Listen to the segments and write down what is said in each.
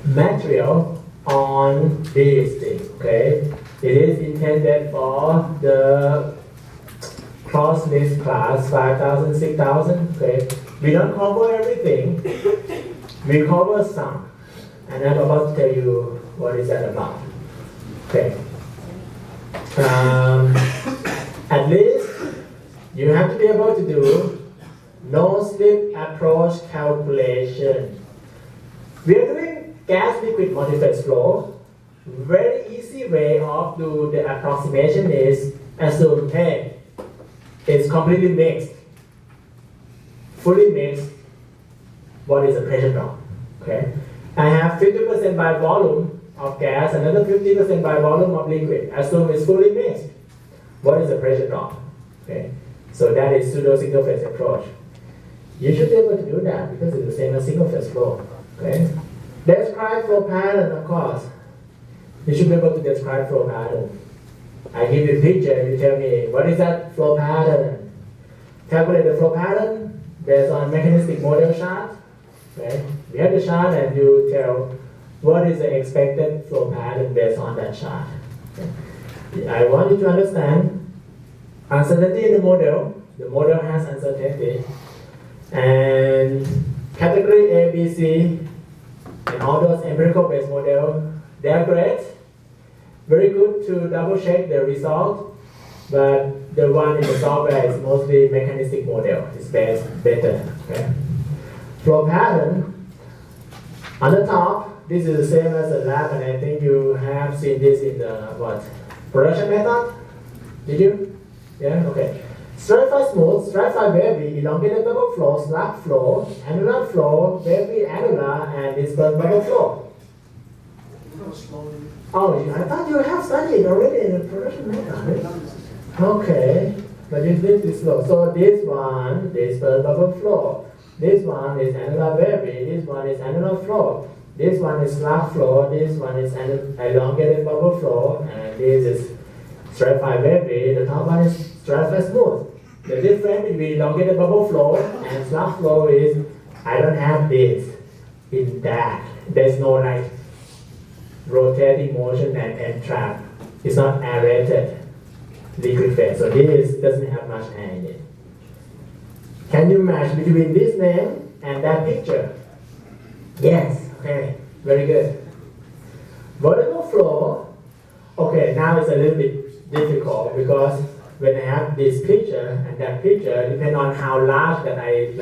material on this thing, okay? It is intended for the cross list class 5,000, 6,000, okay? We don't cover everything, we cover some. And I'm about to tell you what is that about, okay? At least you have to be able to do no slip approach calculation. We are doing gas liquid multiphase flow. Very easy way of do the approximation is assume, hey, it's completely mixed, fully mixed. What is the pressure drop? Okay, I have 50% by volume of gas, another 50% by volume of liquid. Assume it's fully mixed. What is the pressure drop? Okay, so that is pseudo single phase approach. You should be able to do that because it's the same as single phase flow. Okay, describe flow pattern, of course. You should be able to describe flow pattern. I give you a picture, you tell me what is that flow pattern. Calculate the flow pattern based on mechanistic model chart. Okay, we have the chart and you tell what is the expected flow pattern based on that chart. Okay. I want you to understand uncertainty in the model. The model has uncertainty. And category A, B, C, and all those empirical based models, they are great. Very good to double check the result, but the one in the software is mostly mechanistic model. It's better. Okay. Flow pattern on the top. This is the same as the lab, and I think you have seen this in the production method. Did you? Yeah. Okay. Stratified smooth, stratified wavy, elongated bubble flow, slab flow, annular flow, wavy annular, and dispersed bubble flow. Oh, I thought you have studied already in the production method. Okay, but you did this slow. So this one, dispersed bubble flow. This one is annular wavy. This one is annular flow. This one is slab flow. This one is elongated bubble flow, and this is stratified wavy. The top one is stratified smooth. The difference between elongated bubble flow and slab flow is I don't have this in that. There's no like rotating motion and trap. It's not aerated liquid phase. So this doesn't have much air in it. Can you match between this name and that picture? Yes. Okay. Very good. Vertical flow. Okay. Now it's a little bit difficult because when I have this picture and that picture, depending on how large that I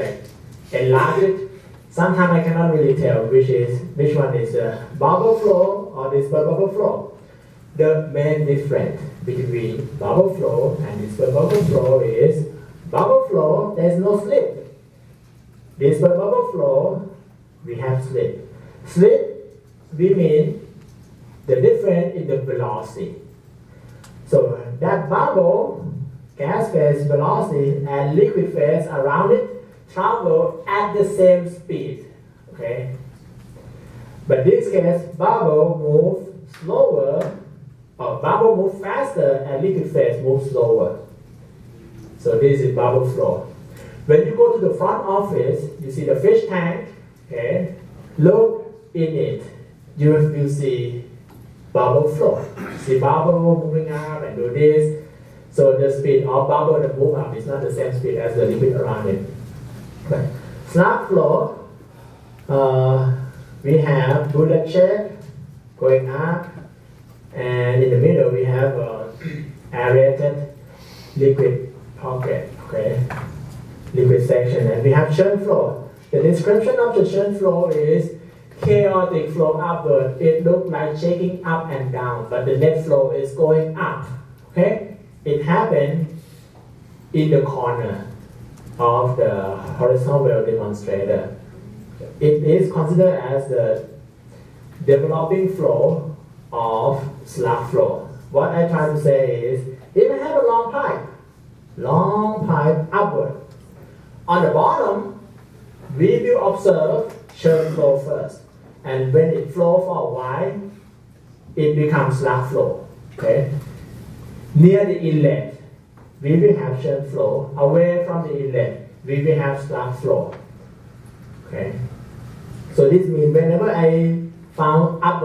enlarge it, sometimes I cannot really tell which one is bubble flow or dispersed bubble flow. The main difference between bubble flow and dispersed bubble flow is bubble flow, there's no slip. Dispersed bubble flow, we have slip. Slip, we mean the difference in the velocity. So that bubble, gas phase velocity and liquid phase around it travel at the same speed. Okay? But this case, bubble move slower, or bubble move faster and liquid phase move slower. So this is bubble flow. When you go to the front office, you see the fish tank, okay? Look in it, you will see bubble flow. See bubble moving up and do this. So the speed of bubble that move up is not the same speed as the liquid around it. Okay. Slab flow, we have bullet shape going up, and in the middle we have aerated liquid pocket, okay, liquid section, and we have churn flow. The description of the churn flow is chaotic flow upward. It looks like shaking up and down, but the net flow is going up. Okay, it happened in the corner of the horizontal wave demonstrator. It is considered as the developing flow of slab flow. What I try to say is, if I have a long pipe upward, on the bottom, we will observe churn flow first. And when it flows for a while, it becomes slab flow. Okay? Near the inlet, we will have churn flow. Away from the inlet, we will have slab flow. Okay? So this means whenever I found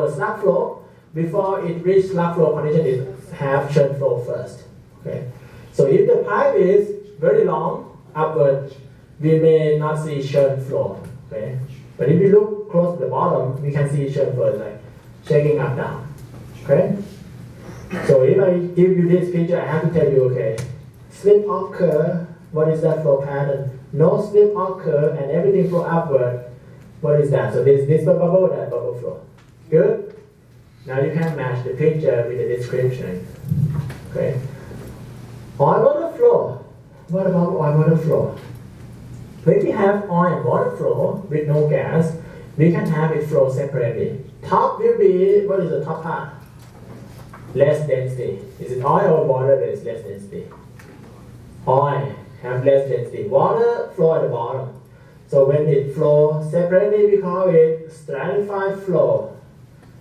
the slug flow, before it reaches slug flow condition, it have churn flow first. Okay. So if the pipe is very long upward, we may not see churn flow. Okay. But if you look close to the bottom, we can see churn flow like shaking up down. Okay. So if I give you this picture, I have to tell you, okay, slip occur. What is that flow pattern? No slip occur and everything flow upward. What is that? So this bubble, that bubble flow. Good? Now you can match the picture with the description. Okay. Oil water flow. What about oil water flow? When we have oil and water flow with no gas, we can have it flow separately. Top will be, what is the top part? Less density. Is it oil or water that is less density? Oil have less density. Water flow at the bottom. So when it flows separately, we call it stratified flow.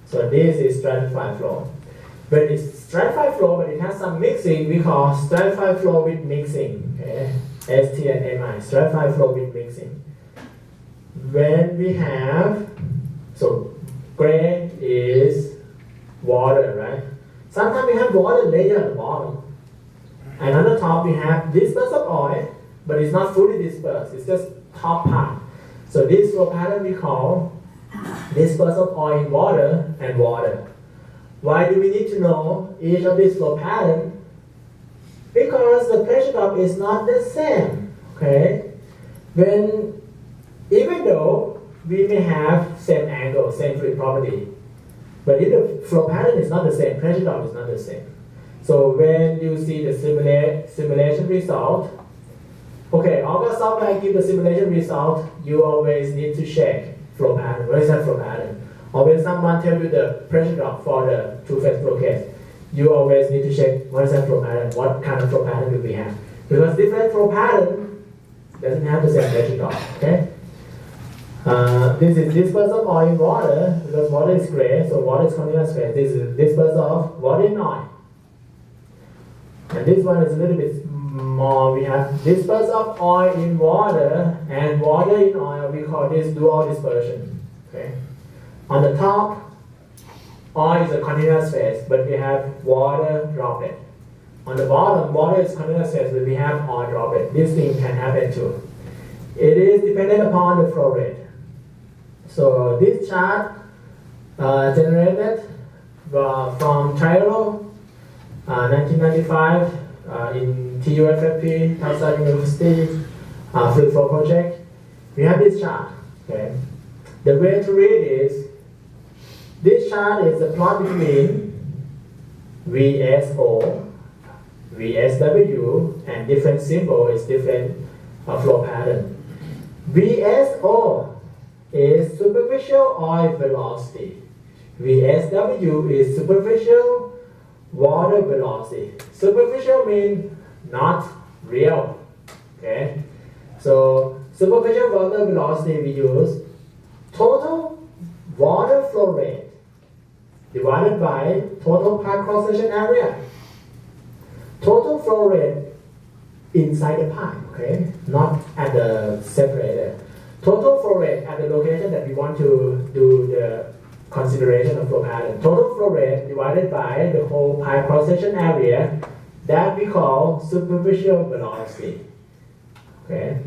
So this is stratified flow. When it's stratified flow, but it has some mixing, we call stratified flow with mixing. Okay? ST and MI, stratified flow with mixing. When we have, so gray is water, right? Sometimes we have water layer at the bottom. And on the top we have dispersed of oil, but it's not fully dispersed, it's just top part. So this flow pattern we call dispersed of oil in water and water. Why do we need to know each of these flow pattern? Because the pressure drop is not the same. Okay? Even though we may have same angle, same fluid property, but if the flow pattern is not the same, pressure drop is not the same. So when you see the simulation result, okay, August software give the simulation result, you always need to check flow pattern. What is that flow pattern? Or when someone tells you the pressure drop for the two-phase flow case, you always need to check what is that flow pattern, what kind of flow pattern do we have. Because different flow pattern doesn't have the same pressure drop, okay? This is dispersed of oil in water, because water is gray, so water is continuous phase. This is dispersed of water in oil. And this one is a little bit more. We have dispersed of oil in water and water in oil. We call this dual dispersion. Okay. On the top, oil is a continuous phase, but we have water droplet. On the bottom, water is continuous phase, but we have oil droplet. This thing can happen too. It is dependent upon the flow rate. So this chart generated from Trallero, 1995 in TUFFP, Taiwan University Fluid Flow Project. We have this chart. Okay. The way to read is, this chart is a plot between VSO, VSW, and different symbol is different flow pattern. VSO is superficial oil velocity. VSW is superficial water velocity. Superficial means not real. Okay? So superficial water velocity we use total water flow rate divided by total pipe cross-section area. Total flow rate inside the pipe, okay? Not at the separator. Total flow rate at the location that we want to do the consideration of flow pattern. Total flow rate divided by the whole pipe cross-section area that we call superficial velocity. Okay?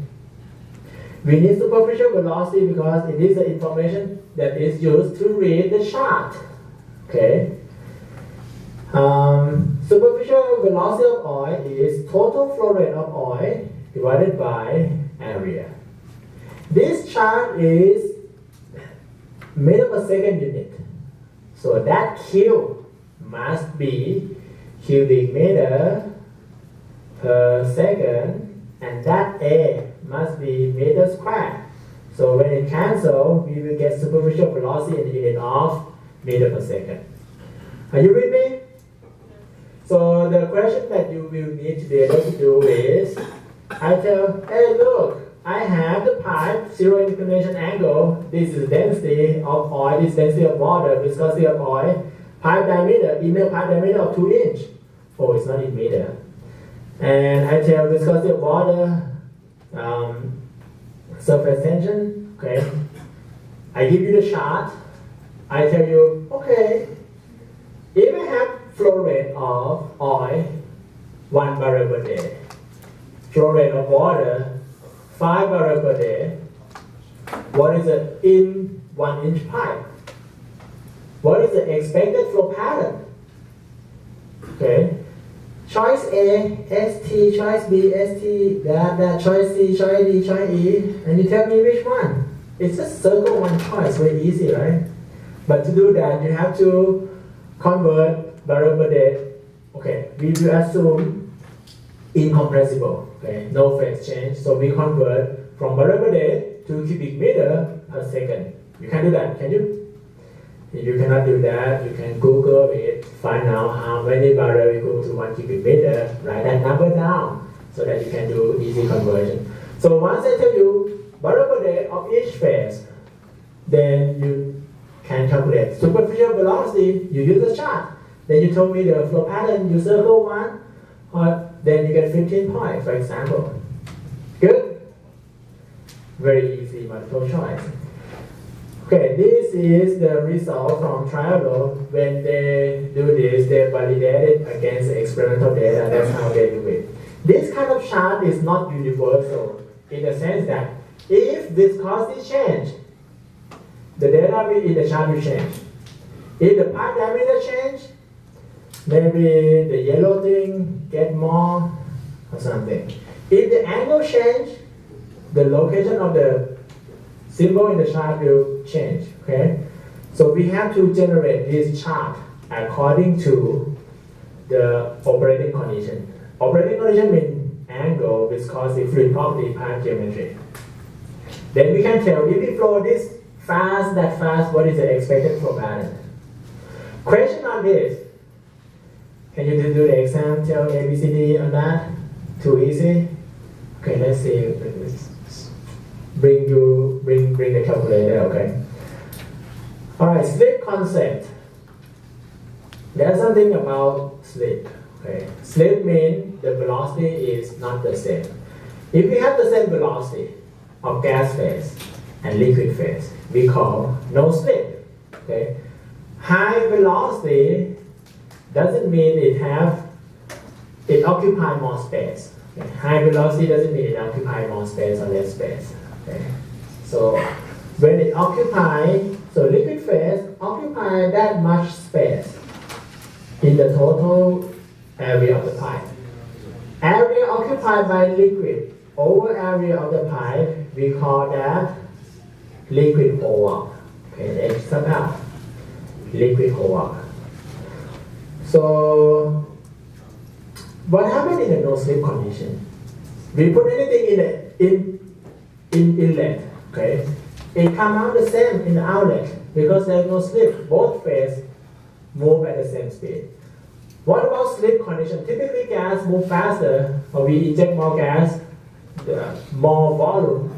We need superficial velocity because it is the information that is used to read the chart. Okay? Superficial velocity of oil is total flow rate of oil divided by area. This chart is meter per second unit. So that Q must be cubic meter per second, and that A must be meter squared. So when it cancels, we will get superficial velocity in the unit of meter per second. Are you with me? So the question that you will need to be able to do is, I tell, hey look, I have the pipe, zero inclination angle, this is density of oil, this is density of water, viscosity of oil, pipe diameter, inner pipe diameter of 2 inch. Oh, it's not in meter. And I tell viscosity of water, surface tension, okay. I give you the chart, I tell you, okay, if I have flow rate of oil 1 barrel per day, flow rate of water 5 barrels per day, what is it in 1 inch pipe? What is the expected flow pattern? Okay, choice A, ST, choice B, ST, that, choice C, choice D, choice E, and you tell me which one. It's just circle one choice, very easy, right? But to do that, you have to convert barrel per day. Okay, we will assume incompressible, okay, no phase change. So we convert from barrel per day to cubic meter per second. You can do that, can you? If you cannot do that, you can Google it, find out how many barrels equal to 1 cubic meter, write that number down so that you can do easy conversion. So once I tell you barrel per day of each phase, then you can calculate superficial velocity, you use the chart. Then you told me the flow pattern, you circle one, then you get 15 points, for example. Good? Very easy multiple choice. Okay, this is the result from Trallero. When they do this, they validate it against the experimental data. That's how they do it. This kind of chart is not universal in the sense that if viscosity change, the data in the chart will change. If the pipe diameter change, maybe the yellow thing get more or something. If the angle change, the location of the symbol in the chart will change, okay? So we have to generate this chart according to the operating condition. Operating condition means angle, viscosity, fluid property, pipe geometry. Then we can tell if we flow this fast, that fast, what is the expected flow pattern? Question on this. Can you do the exam, tell A, B, C, D on that? Too easy? Okay, let's see. Bring the calculator, okay? Alright, slip concept. There's something about slip, okay? Slip means the velocity is not the same. If we have the same velocity of gas phase and liquid phase, we call no slip, okay? High velocity doesn't mean it occupies more space. Okay? High velocity doesn't mean it occupies more space or less space. Okay. So when it occupies, so liquid phase occupies that much space in the total area of the pipe. Area occupied by liquid over area of the pipe, we call that liquid holdup. Okay, H sub L, liquid holdup. So what happened in the no slip condition? We put anything in inlet, okay? It comes out the same in the outlet because there's no slip. Both phases move at the same speed. What about slip condition? Typically gas move faster, or we inject more gas, more volume.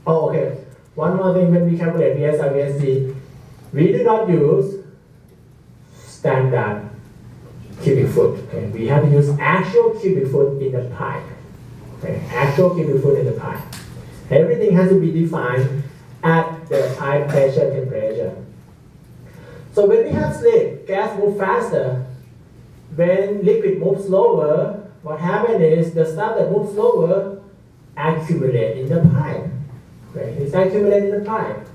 Oh, okay. One more thing, when we calculate VSI, VSD, we do not use standard cubic foot. Okay? We have to use actual cubic foot in the pipe. Okay? Actual cubic foot in the pipe. Everything has to be defined at the pipe pressure temperature. So when we have slip, gas moves faster. When liquid moves slower, what happens is the stuff that moves slower accumulates in the pipe. Okay? It's accumulated in the pipe.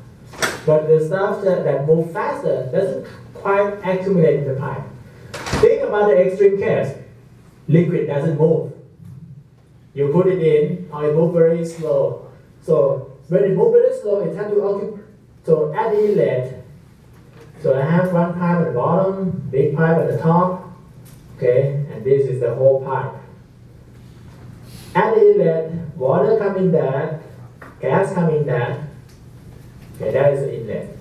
But the stuff that moves faster doesn't quite accumulate in the pipe. Think about the extreme case. Liquid doesn't move. You put it in, or it moves very slow. So when it moves very slow, it has to occupy. So at the inlet, so I have one pipe at the bottom, big pipe at the top, okay, and this is the whole pipe. At the inlet, water coming there, gas coming there, okay, that is the inlet.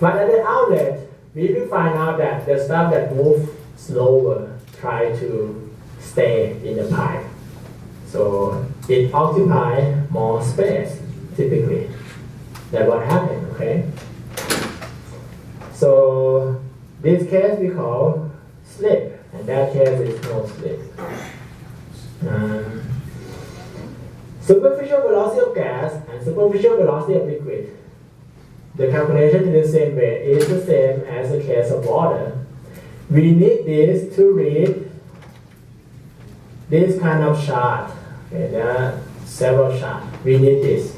But at the outlet, we will find out that the stuff that moves slower try to stay in the pipe. So it occupies more space, typically. That's what happened, okay? So this case we call slip, and that case is no slip. Superficial velocity of gas and superficial velocity of liquid. the calculation in the same way is the same as the case of water. We need this to read this kind of chart. Okay, there are several charts. We need this.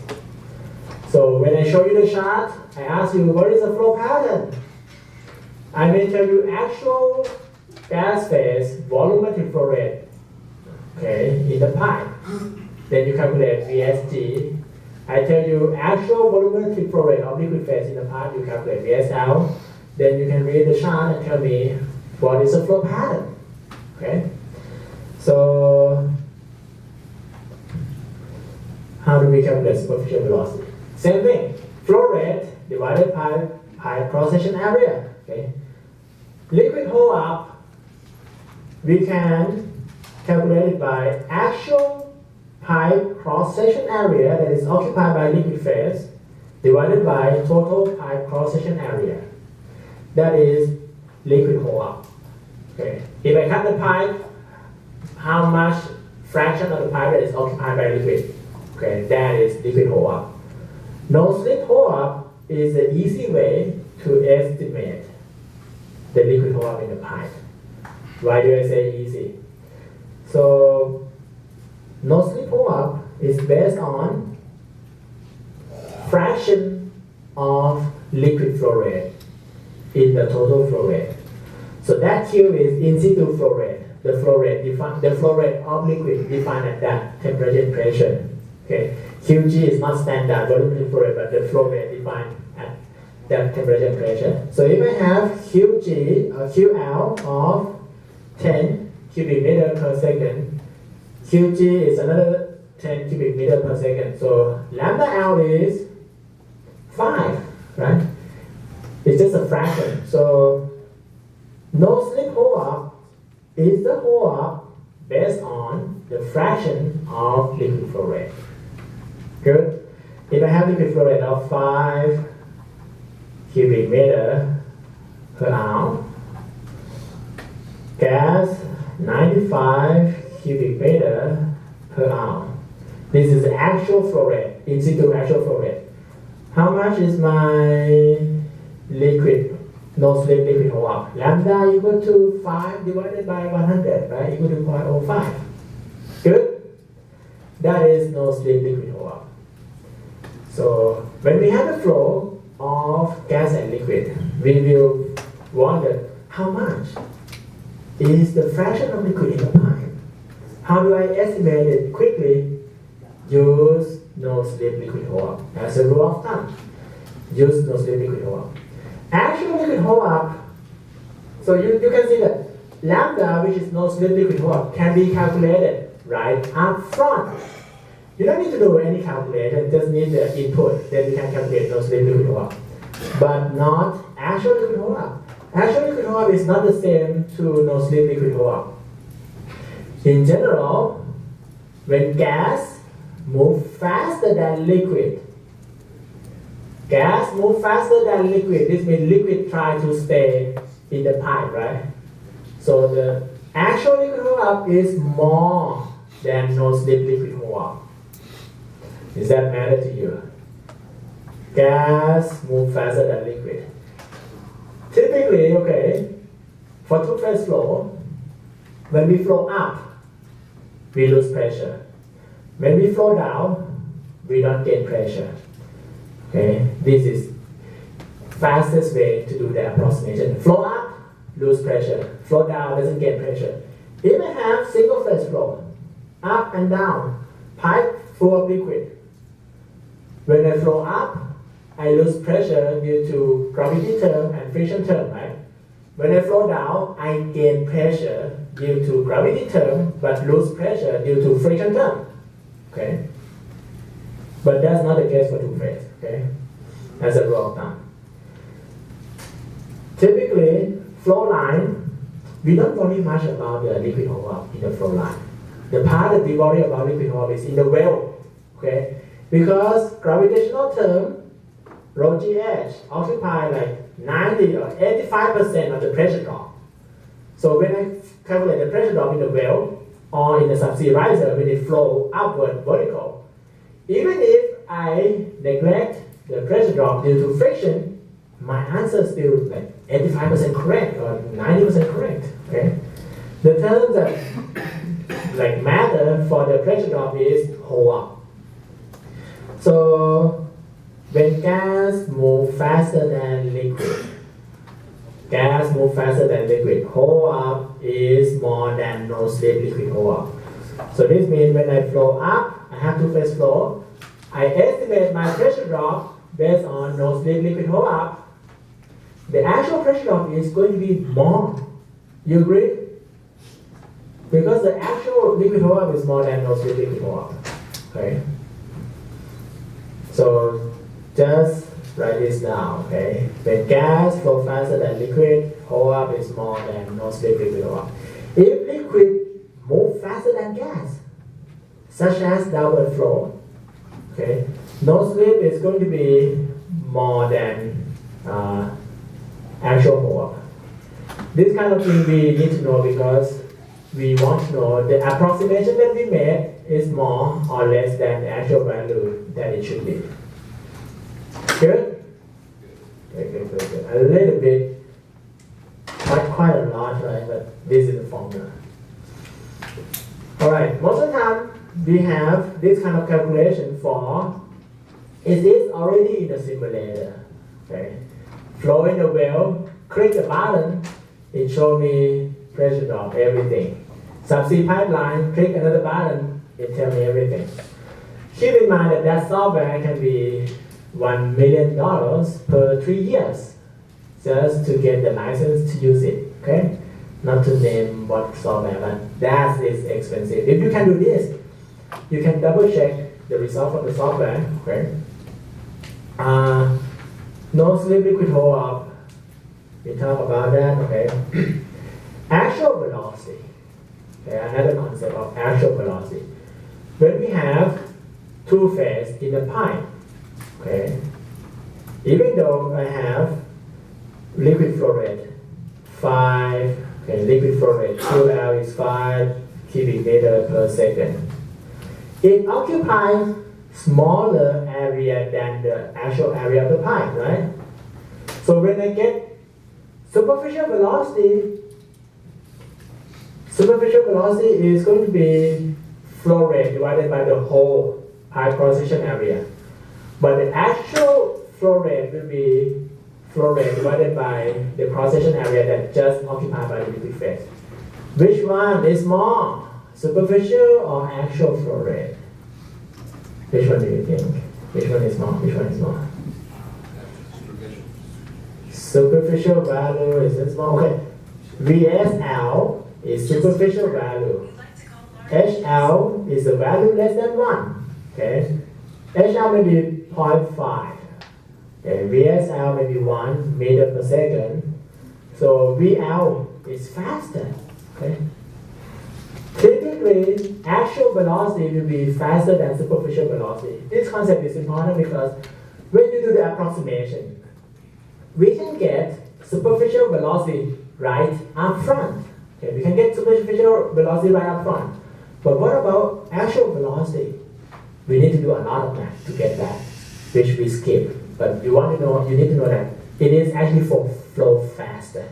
So when I show you the chart, I ask you what is the flow pattern. I may tell you actual gas phase volumetric flow rate, okay, in the pipe. Then you calculate VSG. I tell you actual volumetric flow rate of liquid phase in the pipe, you calculate VSL. Then you can read the chart and tell me what is the flow pattern. Okay? So, how do we calculate superficial velocity? Same thing. Flow rate divided by pipe cross-section area. Okay? Liquid Holdup, we can calculate it by actual pipe cross-section area that is occupied by liquid phase divided by total pipe cross-section area. That is liquid Holdup. Okay. If I cut the pipe, how much fraction of the pipe that is occupied by liquid? Okay, that is liquid Holdup. No-slip Holdup is the easy way to estimate the liquid Holdup in the pipe. Why do I say easy? So, no-slip Holdup is based on fraction of liquid flow rate in the total flow rate. So that Q is in situ flow rate. The flow rate of liquid defined at that temperature and pressure. Okay. QG is not standard volumetric flow rate, but the flow rate defined at that temperature and pressure. So if I have QG or QL of 10 cubic meter per second, QG is another 10 cubic meter per second. So lambda L is 5, right? It's just a fraction. So no-slip Holdup is the Holdup based on the fraction of liquid flow rate. Good. If I have liquid flow rate of 5 cubic meter per hour, gas 95 cubic meter per hour. This is the actual flow rate, in situ actual flow rate. How much is my liquid, no-slip liquid Holdup? Lambda equal to 5 divided by 100, right? Equal to 0.05. Good? That is no-slip liquid Holdup. So when we have a flow of gas and liquid, we will wonder how much is the fraction of liquid in the pipe. How do I estimate it quickly? Use no-slip liquid Holdup as a rule of thumb. Use no-slip liquid Holdup. Actual liquid Holdup, so you can see that lambda, which is no-slip liquid Holdup, can be calculated right up front. You don't need to do any calculation, just need the input, then you can calculate no-slip liquid Holdup. But not actual liquid Holdup. Actual liquid Holdup is not the same to no-slip liquid Holdup. In general, when gas moves faster than liquid, gas moves faster than liquid. This means liquid try to stay in the pipe, right? So the actual liquid Holdup is more than no-slip liquid Holdup. Does that matter to you? Gas moves faster than liquid. Typically, okay, for two-phase flow, when we flow up, we lose pressure. When we flow down, we don't gain pressure. Okay, this is fastest way to do the approximation. Flow up, lose pressure. Flow down, doesn't gain pressure. If I have single phase flow, up and down, pipe full of liquid. When I flow up, I lose pressure due to gravity term and friction term, right? When I flow down, I gain pressure due to gravity term, but lose pressure due to friction term. Okay? But that's not the case for two-phase, okay? As a rule of thumb. Typically, flow line, we don't worry much about the liquid Holdup in the flow line. The part that we worry about liquid Holdup is in the well, okay? Because gravitational term, rho GH, occupy like 90 or 85% of the pressure drop. So when I calculate the pressure drop in the well or in the subsea riser, when it flow upward vertical, even if I neglect the pressure drop due to friction, my answer is still like 85% correct or 90% correct. Okay? The term that like matter for the pressure drop is Holdup. So when gas move faster than liquid, Holdup is more than no slip liquid Holdup. So this means when I flow up, I have two-phase flow. I estimate my pressure drop based on no slip liquid Holdup. The actual pressure drop is going to be more. You agree? Because the actual liquid Holdup is more than no slip liquid Holdup. Okay? So just write this down. Okay? When gas flow faster than liquid, Holdup is more than no slip liquid Holdup. If liquid move faster than gas, such as downward flow, okay, no slip is going to be more than actual Holdup. This kind of thing we need to know because we want to know the approximation that we made is more or less than the actual value that it should be. Good? Good. A little bit, quite a lot, right? But this is the formula. Alright, most of the time we have this kind of calculation for, is this already in the simulator? Okay. Flow in the well, click the button, it shows me pressure drop, everything. Subsea pipeline, click another button, it tells me everything. Keep in mind that that software can be $1 million per 3 years just to get the license to use it, okay? Not to name what software, but that is expensive. If you can do this, you can double check the result of the software, okay? No slip liquid Holdup, we talk about that, okay? Actual velocity, okay, another concept of actual velocity. When we have two phase in a pipe, okay, even though I have liquid flow rate 5, okay, liquid flow rate QL is 5 cubic meter per second. It occupies smaller area than the actual area of the pipe, right? So when I get superficial velocity is going to be flow rate divided by the whole pipe cross-section area. But the actual flow rate will be flow rate divided by the cross-section area that just occupied by the liquid phase. Which one is more, superficial or actual flow rate? Which one do you think? Which one is more? Superficial value is small. Okay. VSL is superficial value. HL is a value less than 1. Okay. HL may be 0.5. Okay. VSL may be 1 meter per second. So VL is faster. Okay. Typically, actual velocity will be faster than superficial velocity. This concept is important because when you do the approximation, we can get superficial velocity right up front. Okay, we can get superficial velocity right up front. But what about actual velocity? We need to do a lot of math to get that, which we skip. But you need to know that it is actually for flow faster.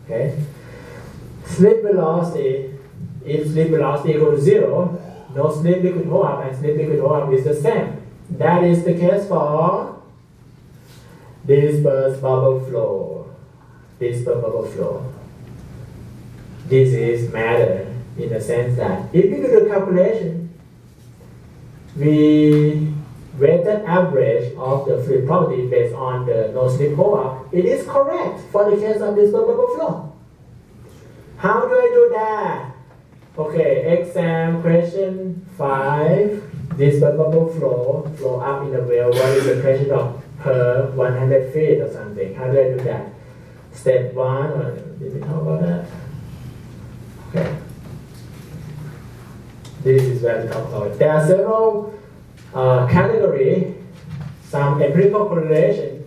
Okay? Slip velocity, if slip velocity equals to 0, no slip liquid Holdup and slip liquid Holdup is the same. That is the case for dispersed bubble flow. This is matter in the sense that if you do the calculation, we weighted average of the fluid property based on the no slip Holdup. It is correct for the case of dispersed bubble flow. How do I do that? Okay, exam question 5. Dispersed bubble flow up in the well. What is the pressure drop per 100 feet or something? How do I do that? Step 1, or did we talk about that? Okay. This is where we talk about it. There are several categories. Some empirical correlation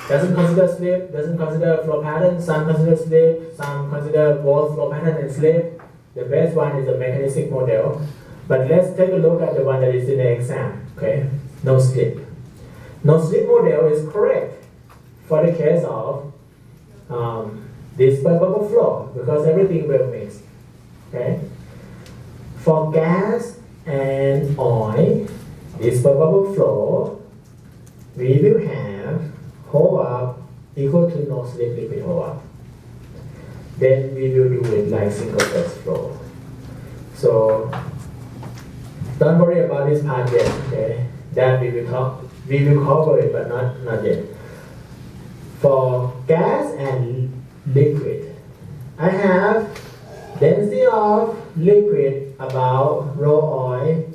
doesn't consider slip, doesn't consider flow pattern. Some consider slip, some consider both flow pattern and slip. The best one is the mechanistic model. But let's take a look at the one that is in the exam. Okay, no slip. No slip model is correct for the case of this bubble flow because everything will mix. Okay. For gas and oil, this bubble flow, we will have Holdup equal to no slip liquid Holdup. Then we will do it like single phase flow. So don't worry about this part yet. Okay. That we will cover it, but not yet. For gas and liquid, I have density of liquid about raw oil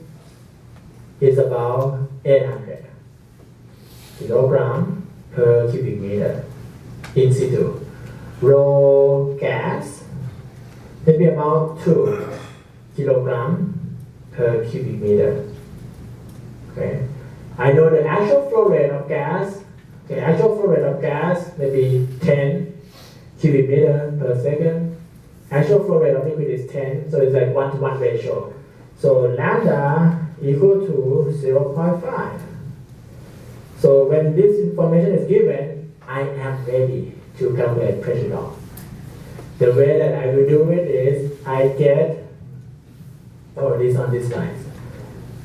is about 800 kilogram per cubic meter in situ. Raw gas maybe about 2 kilogram per cubic meter. Okay. I know the actual flow rate of gas. Okay, actual flow rate of gas maybe 10 cubic meter per second. Actual flow rate of liquid is 10, so it's like 1-to-1 ratio. So lambda equal to 0.5. So when this information is given, I am ready to calculate pressure drop. The way that I will do it is I get, this on this slide,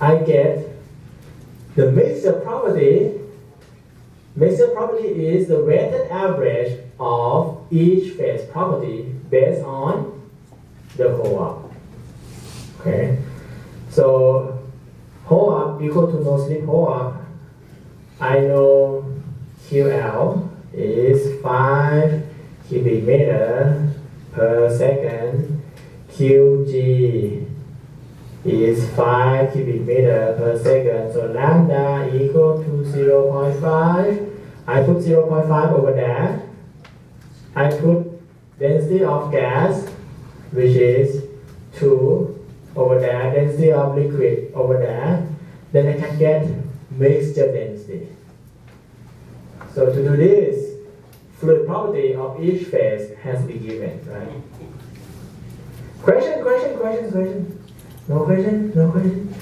I get the mixture property. Mixture property is the weighted average of each phase property based on the Holdup. Okay, so Holdup equal to no slip Holdup. I know QL is 5 cubic meter per second. QG is 5 cubic meter per second. So lambda equal to 0.5. I put 0.5 over there. I put density of gas, which is 2 over there, density of liquid over there. Then I can get mixture density. So to do this, fluid property of each phase has to be given, right? Question? No question?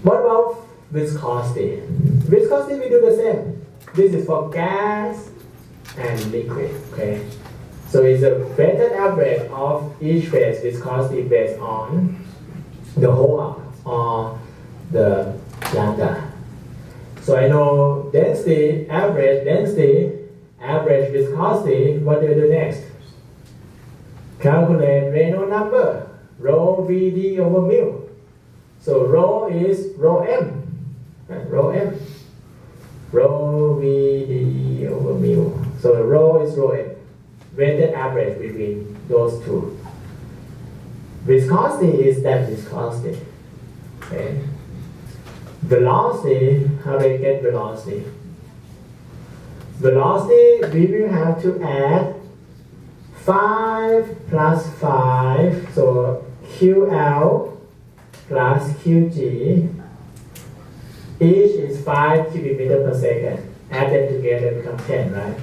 What about viscosity? Viscosity we do the same. This is for gas and liquid, okay? So it's a weighted average of each phase viscosity based on the Holdup or the lambda. So I know density, average viscosity. What do I do next? Calculate Reynolds number, rho Vd over mu. So rho is rho m, right? Rho m, rho Vd over mu. So rho is rho m, weighted average between those two. Viscosity is that viscosity. Okay. Velocity, how do I get velocity? Velocity, we will have to add 5 plus 5, so QL plus QG. Each is 5 cubic meter per second. Add them together become 10, right?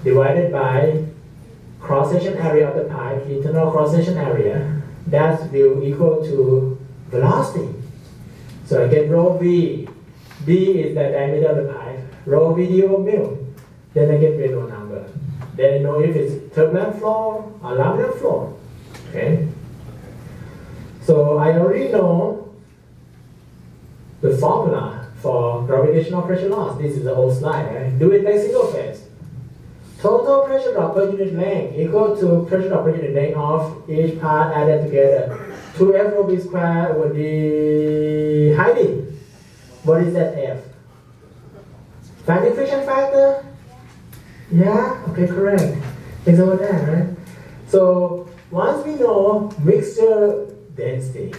Divided by cross-section area of the pipe, internal cross-section area. That will equal to velocity. So I get rho V. D is the diameter of the pipe. Rho Vd over mu. Then I get Reynolds number. Then I know if it's turbulent flow or laminar flow. Okay. So I already know the formula for gravitational pressure loss. This is the whole slide. Right? Do it like single phase. Total pressure drop per unit length equal to pressure drop per unit length of each part added together. 2F rho V squared over D. Heidi, what is that F? Finding friction factor? Yeah, okay, correct. It's over there, right? So once we know mixture density,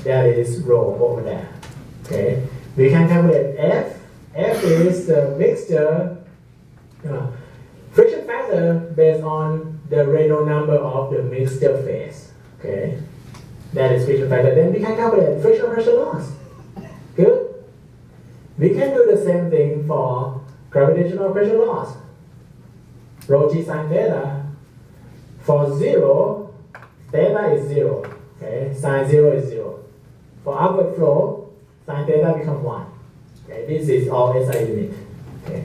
that is rho over there. Okay, we can calculate F. F is the mixture friction factor based on the Reynolds number of the mixture phase. Okay, that is friction factor. Then we can calculate frictional pressure loss. Good. We can do the same thing for gravitational pressure loss. Rho g sine theta. For 0, theta is 0. Okay, sine 0 is 0. For upward flow, sine theta becomes 1. Okay, this is all SI unit. Okay.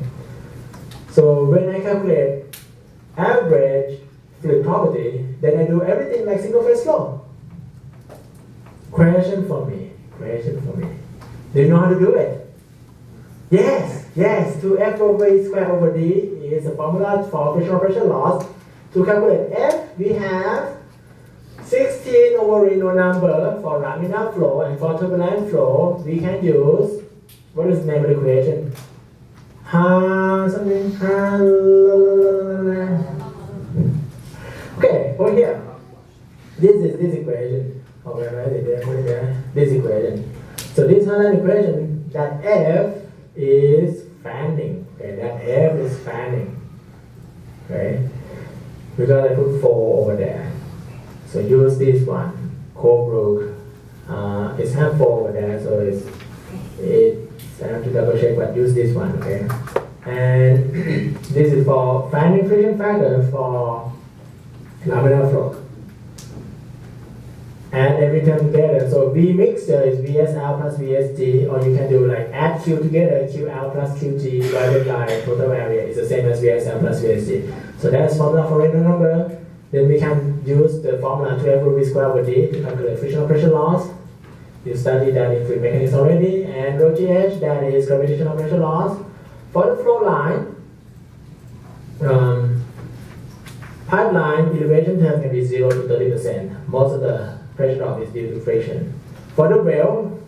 So when I calculate average fluid property, then I do everything like single phase flow. Question for me. Do you know how to do it? Yes. 2F over E squared over D is a formula for frictional pressure loss. To calculate F, we have 16 over Reynolds number for laminar flow, and for turbulent flow, we can use, what is the name of the equation? Okay, over here. This is this equation. Okay, right there, put it there. This equation. So this Holland equation, that F is fanning. Okay, that F is fanning. Okay, because I put 4 over there. So use this one. Colebrook. It's have 4 over there, so I have to double check, but use this one. Okay, and this is for fanning friction factor for laminar flow. And every time together, so V mixture is VSL plus VSG, or you can do like add Q together, QL plus QG divided by total area is the same as VSL plus VSG. So that's formula for Reynolds number. Then we can use the formula 2F over V squared over D to calculate frictional pressure loss. You studied that in fluid mechanics already. And rho GH, that is gravitational pressure loss. For the flow line, pipeline elevation term can be 0 to 30%. Most of the pressure drop is due to friction. For the well,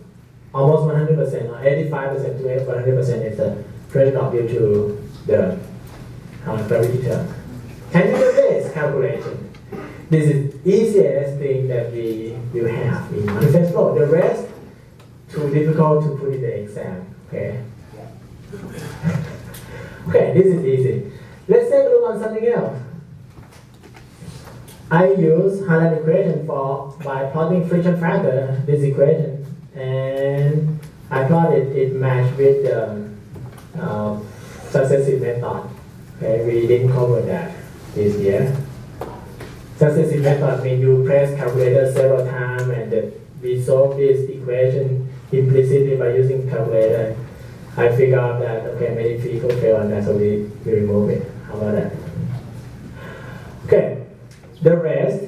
almost 100%, or 85% to 100% is the pressure drop due to the gravity term. Can you do this calculation? This is easiest thing that we will have in multiphase flow. The rest, too difficult to put in the exam. Okay. Okay, this is easy. Let's take a look on something else. I use Holland equation by plotting friction factor, this equation, and I plotted it matched with the successive method. Okay, we didn't cover that this year. Successive method means you press calculator several times, and we solve this equation implicitly by using calculator. I figured out that okay, many people fail on that, so we remove it. How about that? Okay. The rest,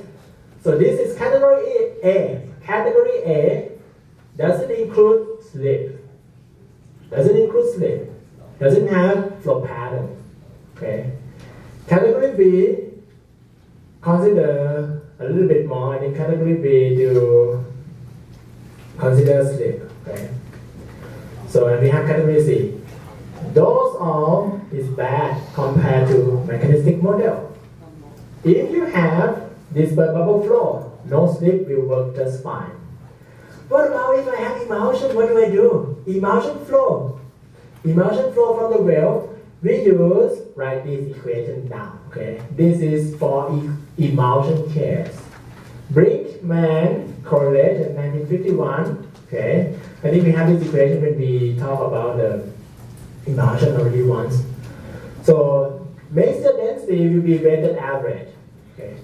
so this is category A. Category A doesn't include slip. Doesn't have flow pattern. Okay. Category B, consider a little bit more. I think category B to consider slip. Okay. So and we have category C. Those all is bad compared to mechanistic model. If you have this bubble flow, no slip will work just fine. What about if I have emulsion? What do? Emulsion flow. Emulsion flow from the well, we write this equation down. Okay, this is for emulsion case. Brinkman correlation 1951. Okay, I think we have this equation when we talk about the emulsion already once. So mixture density will be weighted average. Okay.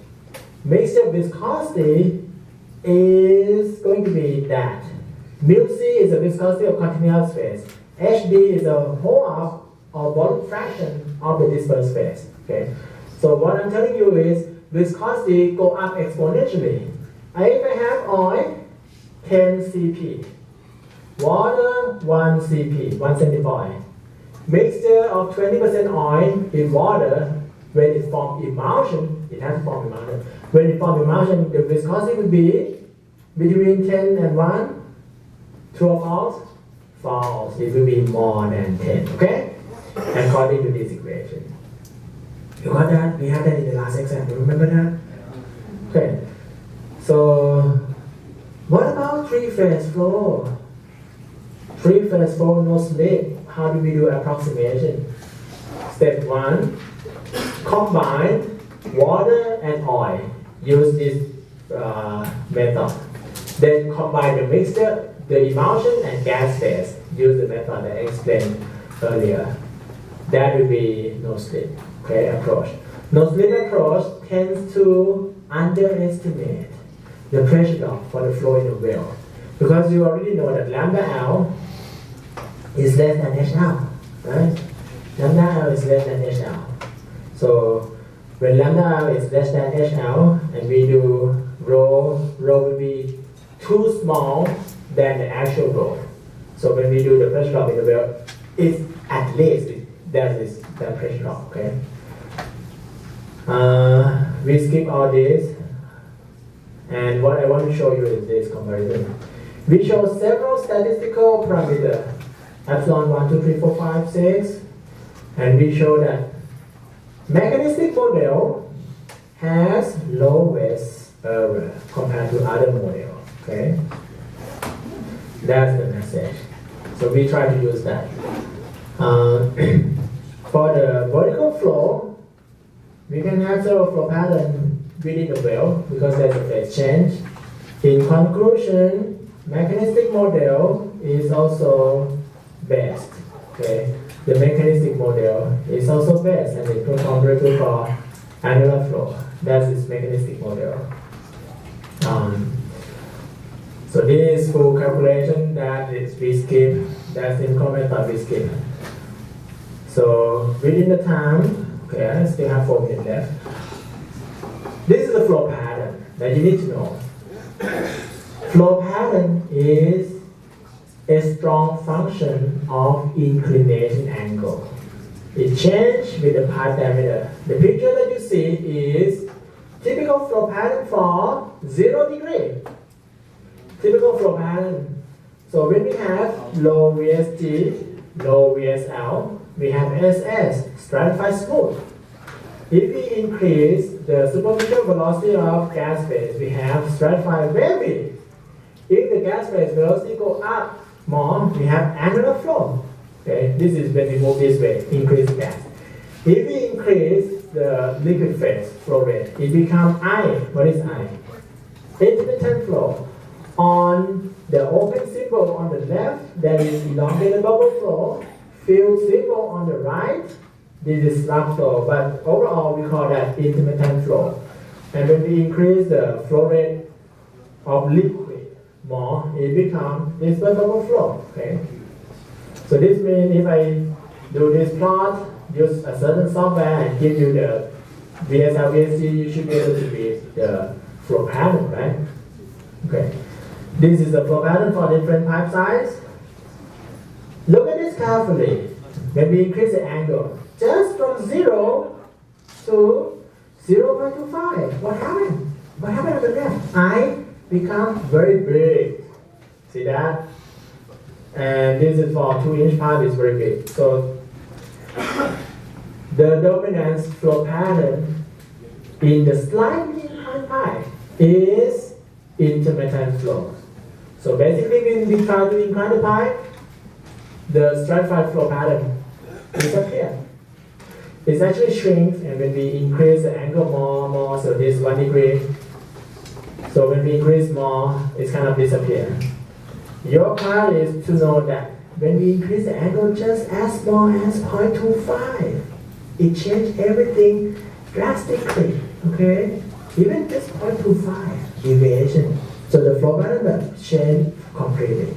Mixture viscosity is going to be that. Mu C is the viscosity of continuous phase. HD is a whole or volume fraction of the dispersed phase. Okay. So what I'm telling you is viscosity go up exponentially. If I have oil, 10 cp. Water, 1 cp, 1 centipoint. Mixture of 20% oil in water, when it forms emulsion, it has to form emulsion. When it forms emulsion, the viscosity would be between 10 and 1. True or false? False. It will be more than 10. Okay? According to this equation. You got that? We had that in the last exam. You remember that? Okay. So, what about three-phase flow? Three-phase flow, no slip. How do we do approximation? Step 1. Combine water and oil. Use this method. Then combine the mixture, the emulsion and gas phase. Use the method that I explained earlier. That will be no slip. Okay, approach. No slip approach tends to underestimate the pressure drop for the flow in the well. Because you already know that lambda L is less than HL, right? Lambda L is less than HL. So when lambda L is less than HL and we do rho will be too small than the actual rho. So when we do the pressure drop in the well, it's at least that is the pressure drop, okay? We skip all this, and what I want to show you is this comparison. We show several statistical parameters, epsilon 1, 2, 3, 4, 5, 6, and we show that mechanistic model has lowest error compared to other model, okay? That's the message. So we try to use that. For the vertical flow, we can have several flow patterns within the well because there's a phase change. In conclusion, mechanistic model is also best. Okay, the mechanistic model is also best, and it performs very for annular flow. That's its mechanistic model. So this is full calculation that is we skip. That's incremental we skip. So within the time, okay, I still have 4 minutes left. This is the flow pattern that you need to know. Flow pattern is a strong function of inclination angle. It changes with the pipe diameter. The picture that you see is typical flow pattern for 0 degree. Typical flow pattern. So when we have low VST, low VSL, we have SS, stratified smooth. If we increase the superficial velocity of gas phase, we have stratified wavy. If the gas phase velocity go up more, we have angular flow. Okay, this is when we move this way, increase gas. If we increase the liquid phase flow rate, it becomes I. What is I? Intermittent flow. On the open symbol on the left, there is elongated bubble flow. Filled symbol on the right, this is slump flow, but overall we call that intermittent flow. And when we increase the flow rate of liquid more, it becomes dispersible flow. Okay. So this means if I do this plot, use a certain software and give you the VSL, VSC, you should be able to read the flow pattern, right? Okay. This is the flow pattern for different pipe size. Look at this carefully. When we increase the angle, just from 0 to 0.25, what happened? What happened on the left? I become very big. See that? And this is for 2-inch pipe, is very big. So the dominant flow pattern in the slightly inclined pipe is intermittent flow. So basically, when we try to incline the pipe, the stratified flow pattern disappears. It actually shrinks, and when we increase the angle more, so this 1 degree, so when we increase more, it's kind of disappear. Your part is to know that when we increase the angle just as small as 0.25, it changes everything drastically, okay? Even just 0.25 deviation. So the flow pattern change completely.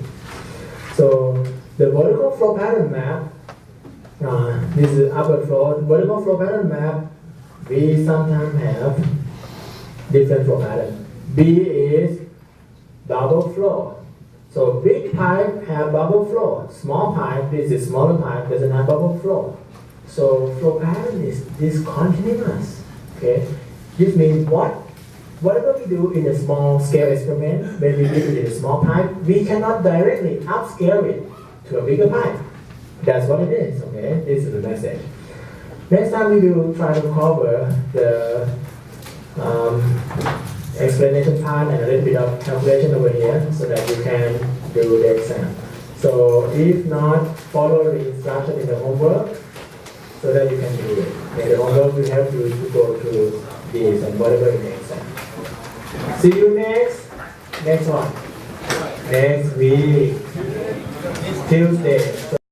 So the vertical flow pattern map, this is upper flow. Vertical flow pattern map, we sometimes have different flow pattern. B is bubble flow. So big pipe have bubble flow. Small pipe, this is smaller pipe, doesn't have bubble flow. So flow pattern is discontinuous. Okay, this means whatever we do in a small scale experiment, when we do it in a small pipe, we cannot directly upscale it to a bigger pipe. That's what it is, okay? This is the message. Next time we will try to cover the explanation part and a little bit of calculation over here so that you can do the exam. So if not, follow the instruction in the homework so that you can do it. Okay, the homework will help you to go through this and whatever in the exam. See you next one. Next week, Tuesday.